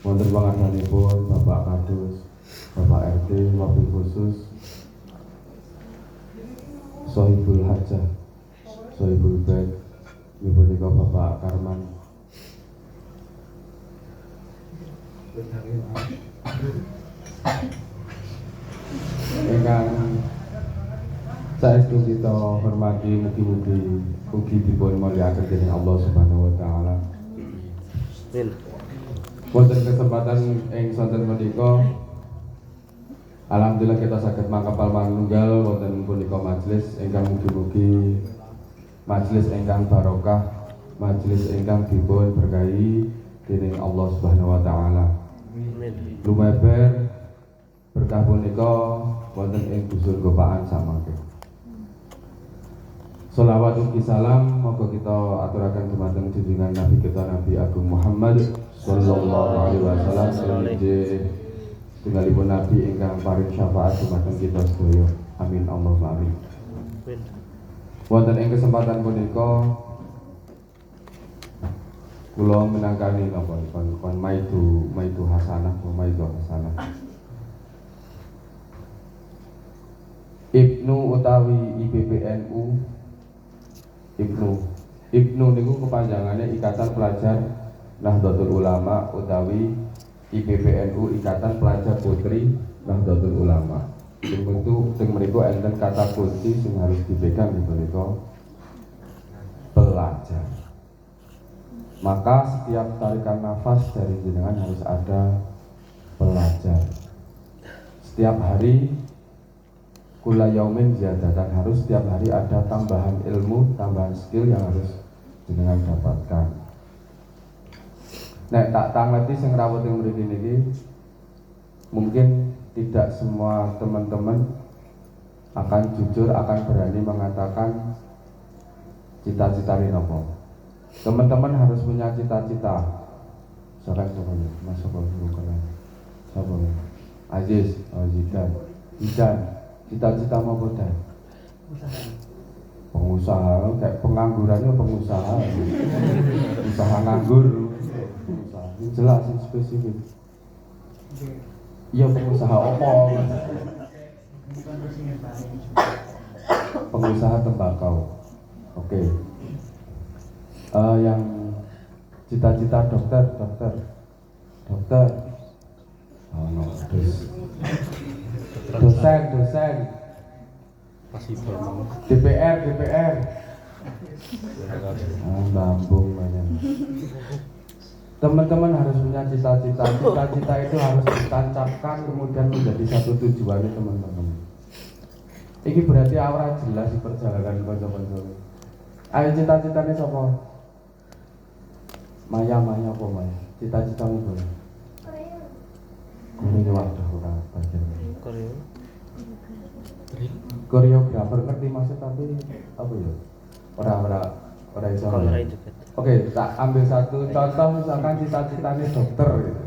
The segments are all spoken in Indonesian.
Wonten pangarsanipun Bapak Kadus, Bapak RT, wabil khusus Sohibul Hajah, Sohibul Bed, ibu nika Bapak Karman. Ingkang saestu kita hormati, mugi-mugi ugi dipun mulyakaken dening Allah Subhanahu wa taala. Wonten kesempatan ing sonten menika alhamdulillah kita saged mangkapal manunggal wonten punika majelis ingkang mugi-mugi majelis ingkang barokah, majelis ingkang dipun berkahi dening Allah Subhanahu wa taala. Lumeber berkah punika wonten ing dusun Gopaan samangke. Sholawat ugi salam moga kita aturaken dumateng junjungan Nabi kita Nabi Agung Muhammad sallallahu alaihi wasallam inggih tunggalipun Nabi ingkang paring syafaat dumateng kita sedaya. Amin Allahumma amin. Wonten ing kesempatan punika kula minangkani napa kon maitu hasanah. Ibnu utawi IPPNU Ibnu niku kepanjangannya Ikatan Pelajar Nahdlatul Ulama utawi IPPNU Ikatan Pelajar Putri Nahdlatul Ulama. Tentu sing mriku enten kata kunci sing harus dipegang niku pelajar. Maka setiap tarikan nafas dari jenengan harus ada pelajar. Setiap hari kula yaumin ziyadatan, harus setiap hari ada tambahan ilmu, tambahan skill yang harus jenengan dapatkan. Nek tak tangeti sing rawuh ing mriki niki mungkin tidak semua teman-teman akan jujur, akan berani mengatakan cita-cita ini apa. Teman-teman harus punya cita-cita. Siapa yang masuk ke bukan? Siapa? Aziz, Zidan. Cita-cita mau bodan? Pengusaha, kayak penganggurannya pengusaha. Usaha nganggur. Pengusaha. Ini jelas, ini spesifik. Iya pengusaha apa? Pengusaha tembakau. Oke. Yang cita-cita dokter. Oh no, dosen. DPR. Lambung banyak. Teman-teman harus punya cita-cita. Cita-cita itu harus ditancapkan kemudian menjadi satu tujuannya teman-teman. Ini berarti aura jelas di perjalanan kanca-kanca. Ayo cita-citanya sapa? Maya apa Maya? Cita-citamu boleh. Ini waduh ora bagian. Koreografer ngerti maksud tapi apa ya? Ora iso. Oke, tak ambil satu contoh misalkan cita-citanya dokter gitu.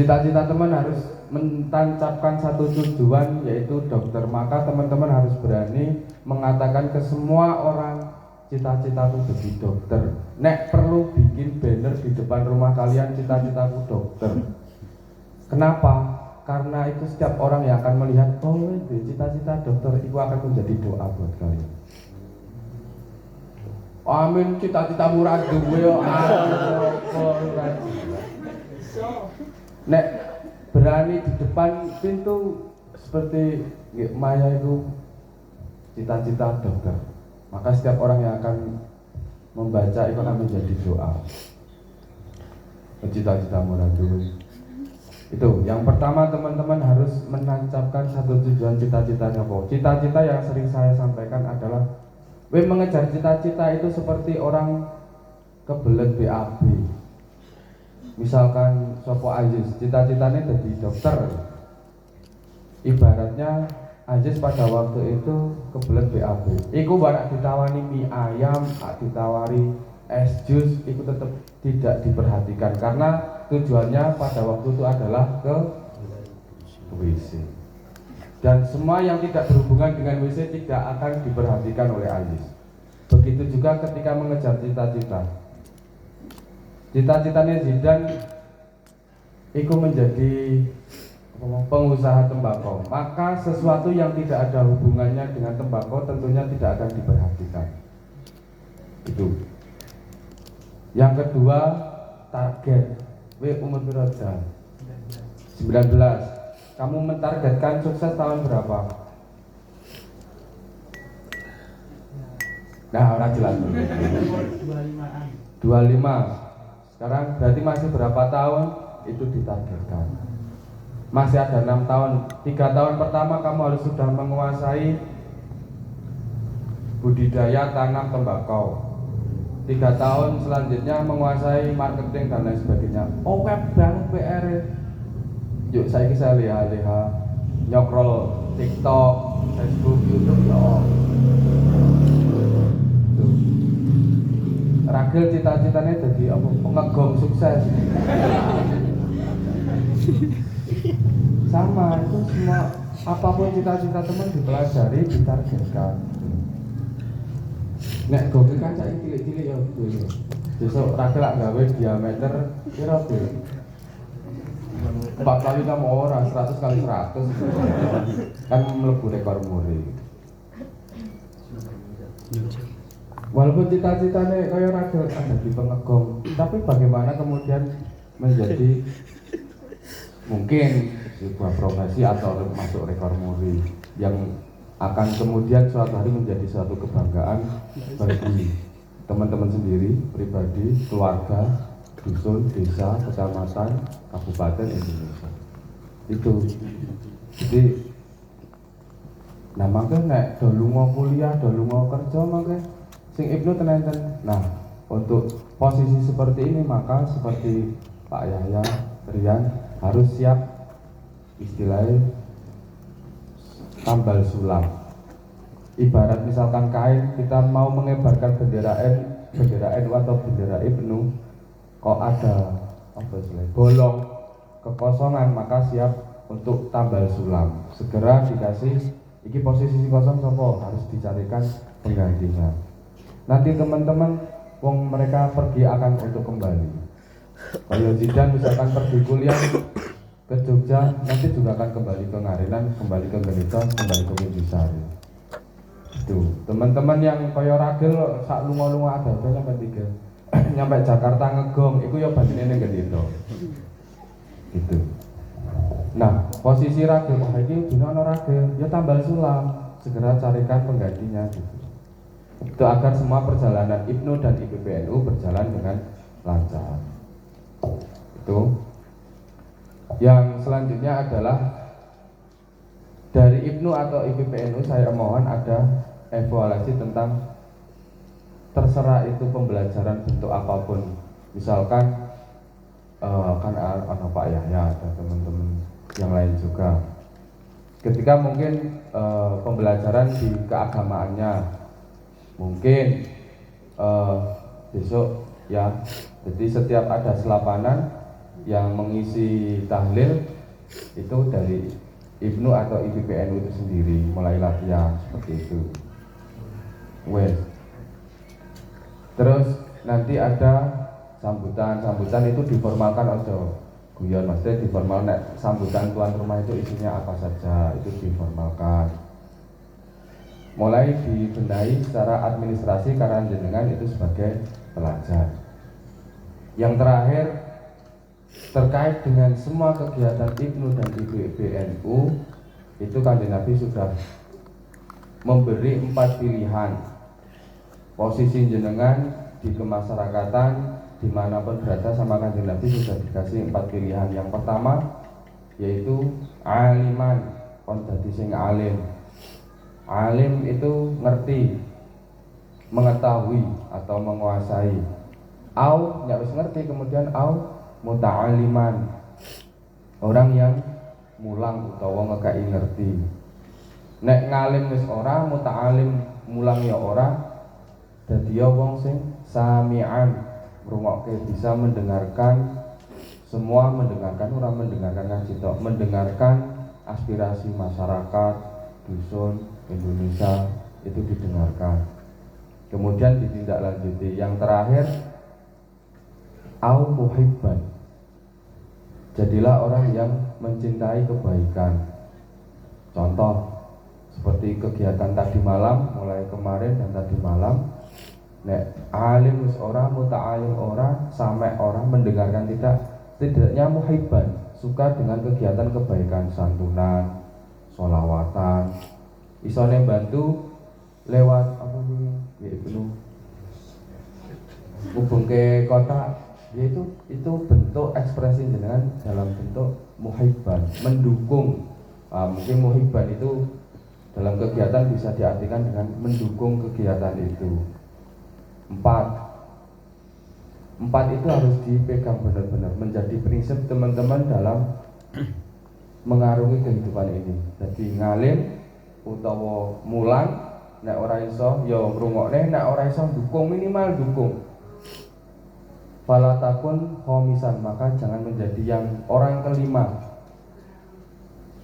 Cita-cita teman harus mentancapkan satu tujuan yaitu dokter. Maka teman-teman harus berani mengatakan ke semua orang cita-cita itu jadi dokter. Nek perlu bikin banner di depan rumah kalian cita-citaku dokter. Kenapa? Karena itu setiap orang yang akan melihat, oh itu cita-cita dokter itu akan menjadi doa buat kalian. Amin, cita-cita murah duwe nek berani di depan pintu seperti Maya itu cita-cita dokter. Maka setiap orang yang akan membaca itu akan menjadi doa. Cita-cita murah duwe. Itu yang pertama teman-teman harus menancapkan satu tujuan cita-citanya kok. Cita-cita yang sering saya sampaikan adalah mengejar cita-cita itu seperti orang kebelet BAB. Misalkan Sopo Aziz cita-citanya jadi dokter. Ibaratnya Aziz pada waktu itu kebelet BAB. Iku barak ditawani mie ayam, ditawari es jus, itu tetap tidak diperhatikan karena tujuannya pada waktu itu adalah ke WC. Dan semua yang tidak berhubungan dengan WC tidak akan diperhatikan oleh Aziz. Begitu juga ketika mengejar cita-cita. Cita-citanya Zidan itu menjadi pengusaha tembakau. Maka sesuatu yang tidak ada hubungannya dengan tembakau tentunya tidak akan diperhatikan. Itu. Yang kedua, target. Umur berapa? 19. Kamu mentargetkan sukses tahun berapa? Nah, orang jelas. 25. Sekarang berarti masih berapa tahun? Itu ditargetkan. Masih ada 6 tahun. 3 tahun pertama kamu harus sudah menguasai budidaya tanam tembakau. 3 tahun selanjutnya menguasai marketing dan lain sebagainya. Oh, web bank PR. Yuk saya lihat nyokrol TikTok, Facebook, YouTube ya. Ragil cita-citanya jadi apa? Pengegom sukses. Sama itu semua, apapun cita-cita teman dipelajari, ditargetkan. Nek gobi kaca cilik-cilik ya dulu. Besok Ragil lak gawe diameter kira tuh 4 kali kamu orang 100 kali 100 kan melebu rekor muri. Walaupun cita-citanya kayak Ragil ada di pengegom, tapi bagaimana kemudian menjadi mungkin sebuah profesi atau masuk rekor muri yang akan kemudian suatu hari menjadi suatu kebanggaan bagi teman-teman sendiri, pribadi, keluarga, dusun, desa, kecamatan, kabupaten Indonesia. Itu. Jadi nah makanya nek do lunga kuliah, do lunga kerja makanya sing Ibnu tenenten. Nah, untuk posisi seperti ini maka seperti Pak Yahya, Rian harus siap istilahnya tambal sulam. Ibarat misalkan kain kita mau mengibarkan bendera NU atau bendera Ibnu, kok ada apa istilahnya bolong kekosongan, maka siap untuk tambal sulam. Segera dikasih iki posisi kosong sopo, harus dicarikan penggantinya. Nanti teman-teman wong mereka pergi akan untuk kembali. Kalau Zidan misalkan pergi kuliah ke Jogja, nanti juga akan kembali ke Ngarinan, kembali ke Geniton, kembali ke Winjisari. Itu teman-teman yang kaya Ragil sak lunga-lunga ada nyampe 3 nyampe Jakarta ngegong, itu ya batine ning Geniton. Gitu. Nah, posisi Ragil, wah ini dina ana Ragil, ya tambal sulam, segera carikan penggantinya gitu. Itu agar semua perjalanan Ibnu dan IPPNU berjalan dengan lancar. Itu. Yang selanjutnya adalah dari Ibnu atau IPPNU saya mohon ada evaluasi tentang terserah itu pembelajaran bentuk apapun. Misalkan kan ada Pak Yahya, ada teman-teman yang lain juga. Ketika mungkin pembelajaran di keagamaannya mungkin besok ya, jadi setiap ada selapanan yang mengisi tahlil itu dari Ibnu atau IPPNU itu sendiri, mulai latihan seperti itu. Wes. Terus nanti ada sambutan itu diformalkan aja. Guyon maksudnya diformal, nek sambutan tuan rumah itu isinya apa saja itu diformalkan. Mulai dibenahi secara administrasi karena jenengan itu sebagai pelajar. Yang terakhir terkait dengan semua kegiatan Ibnu dan IPPNU itu Kanjeng Nabi sudah memberi 4 pilihan. Posisi jenengan di kemasyarakatan dimanapun berada sama Kanjeng Nabi sudah dikasih 4 pilihan. Yang pertama yaitu aliman, kon dadi sing alim. Alim itu ngerti, mengetahui atau menguasai. Au nggak bisa ngerti, kemudian au muta'aliman, orang yang mulang utawa ngekai ngerti. Nek ngalim wis ora, muta'alim mulang ya ora, dadi ya wong sing sami'an, ngrungokke, bisa mendengarkan semua, mendengarkan orang mendengarkan ngaji tok, mendengarkan aspirasi masyarakat dusun Indonesia itu didengarkan, kemudian ditindaklanjuti. Yang terakhir au muhibban. Jadilah orang yang mencintai kebaikan. Contoh seperti kegiatan tadi malam, mulai kemarin dan tadi malam, nek alim wis ora, muta'alim ora, sampai orang mendengarkan tidak, setidaknya muhibban, suka dengan kegiatan kebaikan, santunan, sholawatan, isone bantu lewat apa nih, yaitu hubung ke kota, yaitu itu bentuk ekspresi jenengan dalam bentuk muhibban, mendukung. Mungkin muhibban itu dalam kegiatan bisa diartikan dengan mendukung kegiatan itu. Empat itu harus dipegang benar-benar, menjadi prinsip teman-teman dalam mengarungi kehidupan ini. Jadi ngalim utawa mulang, nek ora iso ya ngrungokne, nek ora iso dukung, minimal dukung. Fala takun khomisan, maka jangan menjadi yang orang kelima.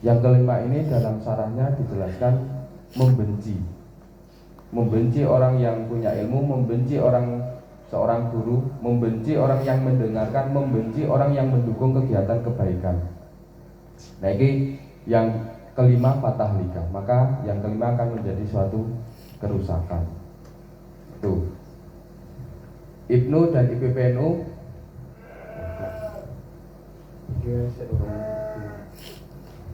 Yang kelima ini dalam syarahnya dijelaskan membenci orang yang punya ilmu, membenci seorang guru, membenci orang yang mendengarkan, membenci orang yang mendukung kegiatan kebaikan. Nah ini yang kelima patah liga, maka yang kelima akan menjadi suatu kerusakan. Tuh, Ibnu dan IPPNU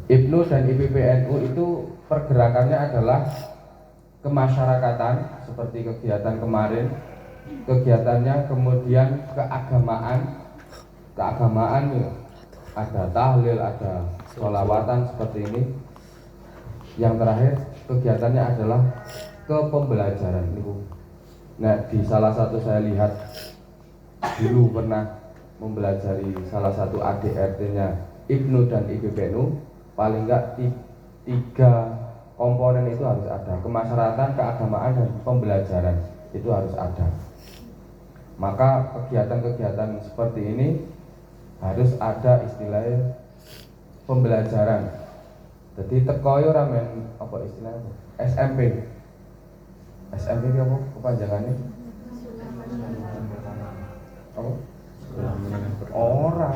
Ibnu dan IPPNU itu pergerakannya adalah kemasyarakatan seperti kegiatan kemarin, kegiatannya kemudian keagamaan ya, ada tahlil, ada sholawatan seperti ini. Yang terakhir kegiatannya adalah kepembelajaran. Nah di salah satu saya lihat dulu pernah mempelajari salah satu ADRT-nya Ibnu dan IPPNU, paling enggak 3 komponen itu harus ada, kemasyarakatan, keagamaan, dan pembelajaran itu harus ada. Maka kegiatan-kegiatan seperti ini harus ada istilahnya pembelajaran. Jadi tekoyo ramen apa istilahnya SMP. SMP itu apa kepanjangannya? Apa? Orang.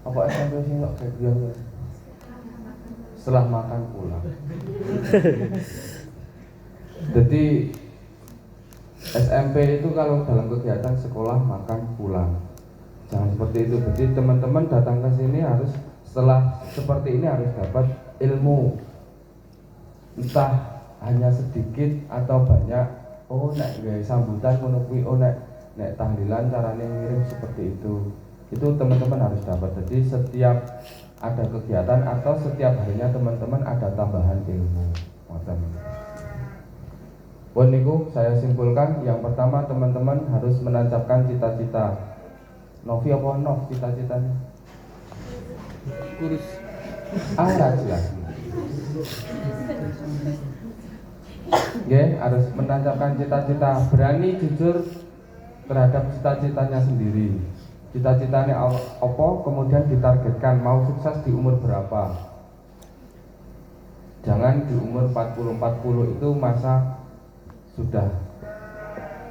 Apa SMP sih kok kayak gitu? Setelah makan pulang. Jadi SMP itu kalau dalam kegiatan sekolah makan pulang. Jangan seperti itu. Jadi teman-teman datang ke sini harus setelah seperti ini harus dapat ilmu. Entah hanya sedikit atau banyak. Oh nek sambutan ngono kuwi, oh nek tahlilan caranya ngirim seperti itu. Itu teman-teman harus dapat. Jadi setiap ada kegiatan atau setiap harinya teman-teman ada tambahan ilmu. Pun niku saya simpulkan, yang pertama teman-teman harus menancapkan cita-cita. Novi apa nov cita-citanya? Kurus. Jelas. Harus menancapkan cita-cita, berani jujur terhadap cita-citanya sendiri. Cita-citanya apa, kemudian ditargetkan mau sukses di umur berapa. Jangan di umur 40 itu sudah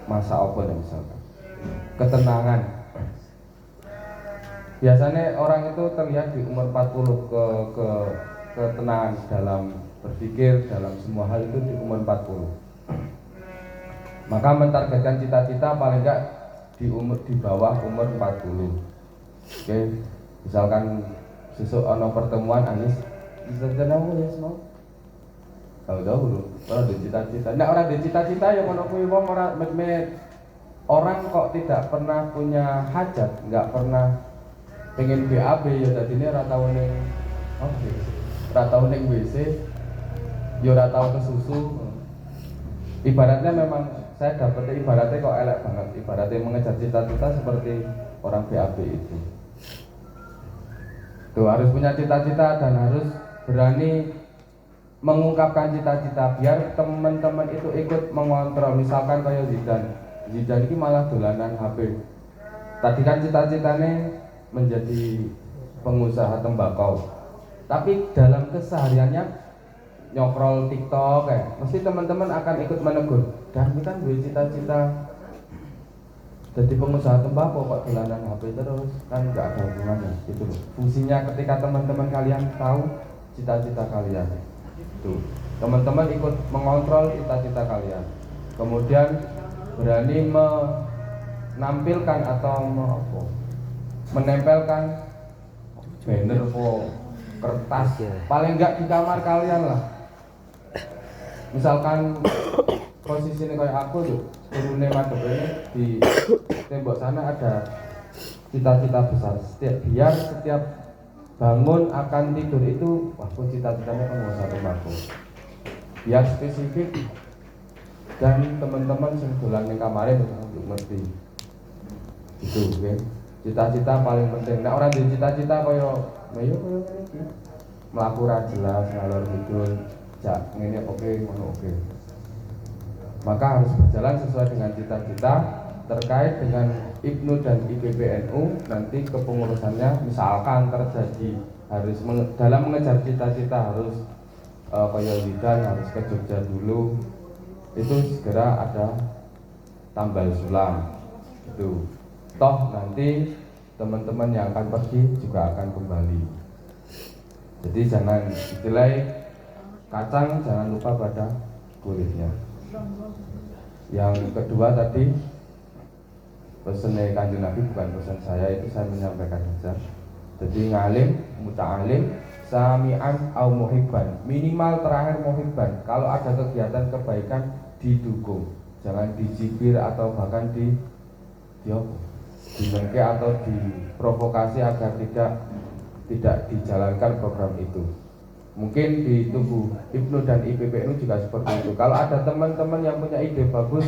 masa apa nih misalkan ketenangan. Biasanya orang itu terlihat di umur 40 ketenangan dalam berpikir, dalam semua hal itu di umur 40. Maka mentargetkan cita-cita paling enggak di bawah umur 40. Oke, misalkan besok ono pertemuan Anis, bisa jenengmu ya semua. Tahu-tahu lho, orang ada cita-cita. Nek orang ada cita-cita ya ono kuwi wong ora met-met. Orang kok tidak pernah punya hajat, enggak pernah pengen BAB ya dadine ora tau ning ora tau ning WC, ya ora tau kesusu. Ibaratnya memang saya dapetnya ibaratnya kok elek banget. Ibaratnya mengejar cita-cita seperti orang BAB itu. Tuh harus punya cita-cita dan harus berani mengungkapkan cita-cita biar teman-teman itu ikut mengontrol. Misalkan kayak Zidan ini malah dolanan HP. Tadi kan cita-citanya menjadi pengusaha tembakau, tapi dalam kesehariannya nyokrol TikTok mesti teman-teman akan ikut menegur. Dan ini kan gue cita-cita Jadi pengusaha tembakau kok dolanan HP terus kan nggak ada hubungannya gitu loh. Fungsinya ketika teman-teman kalian tahu cita-cita kalian, tuh teman-teman ikut mengontrol cita-cita kalian, kemudian berani menampilkan atau menempelkan banner kertas paling nggak di kamar kalian lah. Misalkan posisinya kayak aku tuh turunnya madep ini di tembok sana ada cita-cita besar. Biar setiap bangun akan tidur itu, wah kok cita-citanya pengusaha tembakau. Biar spesifik dan teman-teman sing dolan ning kamare untuk ngerti. Itu kan. Cita-cita paling penting. Nah orang di cita-cita koyo iki mlaku ra jelas ngalor ngidul, jak ngene oke ngono oke. Maka harus berjalan sesuai dengan cita-cita. Terkait dengan IPNU dan IPPNU nanti kepengurusannya misalkan terjadi harus dalam mengejar cita-cita harus kayak Lidan harus ke Jogja dulu, itu segera ada tambal sulam itu. Toh nanti teman-teman yang akan pergi juga akan kembali. Jadi jangan istilahnya kacang jangan lupa pada kulitnya. Yang kedua tadi pesannya Kanjeng Nabi bukan pesan saya, itu saya menyampaikan saja. Jadi ngalim, muta'alim, sami'an au muhibban. Minimal terakhir muhibban. Kalau ada kegiatan kebaikan didukung, jangan dicibir atau bahkan dimengke atau diprovokasi agar tidak dijalankan program itu. Mungkin di tubuh IPNU dan IPPNU juga seperti itu. Kalau ada teman-teman yang punya ide bagus,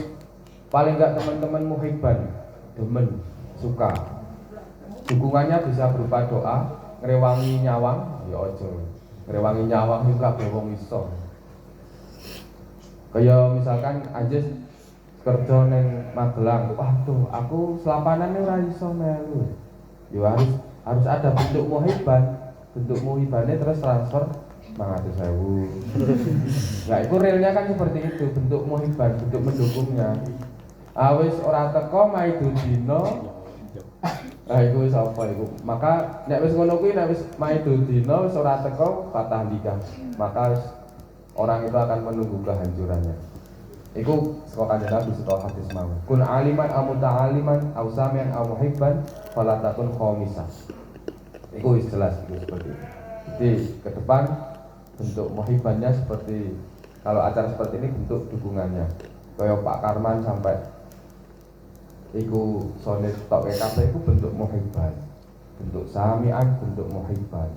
paling enggak teman-teman muhibban, demen, suka. Dukungannya bisa berupa doa, ngrewangi nyawang, ya ojo. Ngrewangi nyawang juga wong iso. Kayak misalkan Ajis kerja neng Magelang, waduh, aku selapanane ora iso melu. Ya harus ada bentuk muhibban. Bentuk muhibbannya terus transfer 500.000. Nah, itu realnya kan seperti itu, bentuk muhibban, bentuk mendukungnya. Wis ora teko maido dina. Iku wis apa iku? Maka nek wis ngono kuwi, nek wis maido dina wis ora teko patah nikah. Maka orang itu akan menunggu kehancurannya. Iku saka Kanjeng Nabi saka hadis mau. Kun aliman aw muta'aliman aw samian aw muhibban fala takun khamisah. Iku wis jelas itu seperti itu. Jadi ke depan bentuk muhibbannya seperti kalau acara seperti ini bentuk dukungannya. Kayak Pak Karman sampai iku sonet tok kabeh iku bentuk muhibban, bentuk samian, bentuk muhibban.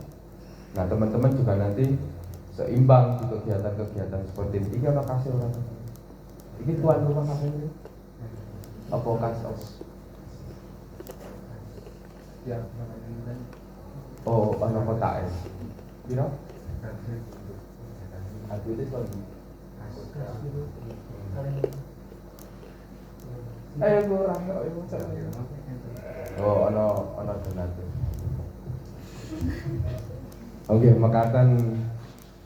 Nah teman-teman juga nanti seimbang di kegiatan-kegiatan seperti ini. Ini apa kasih orang? Ini tuan rumah kafe ini? Apa kasih? Ya. Oh, anak kota es. Biro? Aku itu lagi. Kurang oh, ono donatur. Oke, makatan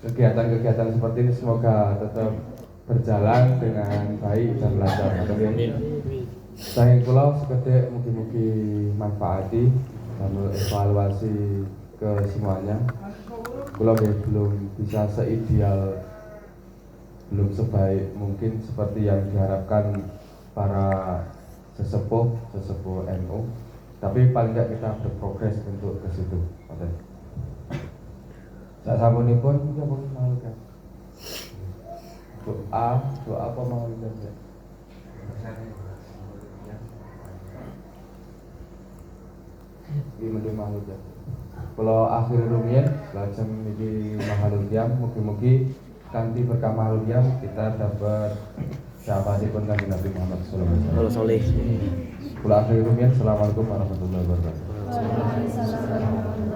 kegiatan-kegiatan seperti ini semoga tetap berjalan dengan baik dan lancar. Saya kula sekedhik mugi-mugi manfaati dan evaluasi ke semuanya. Kula belum bisa seideal, belum sebaik mungkin seperti yang diharapkan para sesepuh NU, tapi paling tidak kita berprogres untuk ke situ. Saat sabuni pun ya boleh malu kan. Doa apa mau kita? Ini mending malu ya. Kalau akhir rumian, lajeng niki mahaludiyam, mugi-mugi kanthi berkah mahaludiyam kita dapat sahabatipun Kanjeng Nabi Muhammad sallallahu alaihi wasallam. Kula akhir rumian, assalamualaikum warahmatullahi wabarakatuh.